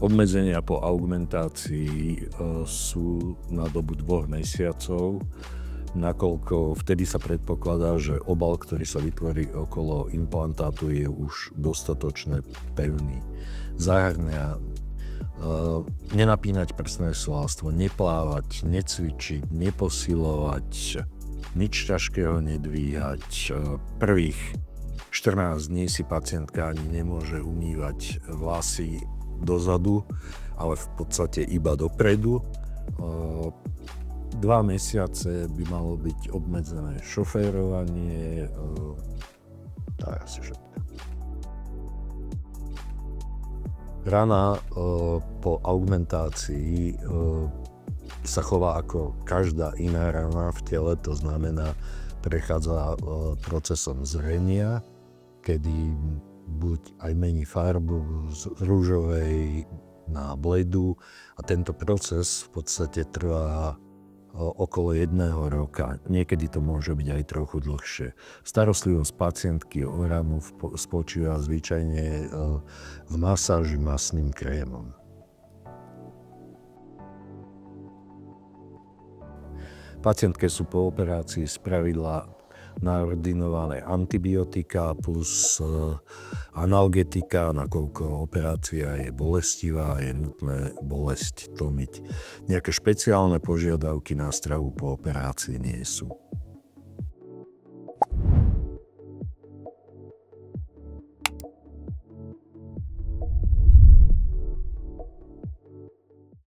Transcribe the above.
Obmedzenia po augmentácii sú na dobu 2 mesiacov, nakoľko vtedy sa predpokladá, že obal, ktorý sa vytvorí okolo implantátu, je už dostatočne pevný. Zahŕňa nenapínať prsné svalstvo, neplávať, necvičiť, neposilovať, nič ťažkého nedvíhať. Prvých 14 dní si pacientka ani nemôže umývať vlasy dozadu, ale v podstate iba dopredu. 2 mesiace by malo byť obmedzené šoférovanie. To je asi všetko. Rana po augmentácii sa chová ako každá iná rana v tele, to znamená, prechádza procesom zrenia, kedy buď aj mení farbu z rúžovej na bledu a tento proces v podstate trvá okolo 1 roka. Niekedy to môže byť aj trochu dlhšie. Starostlivosť pacientky o ranu spočíva zvyčajne v masáži masným krémom. Pacientke sú po operácii spravidla naordinované antibiotika plus analgetika, nakoľko operácia je bolestivá a je nutné bolesť tlmiť. Nejaké špeciálne požiadavky na stravu po operácii nie sú.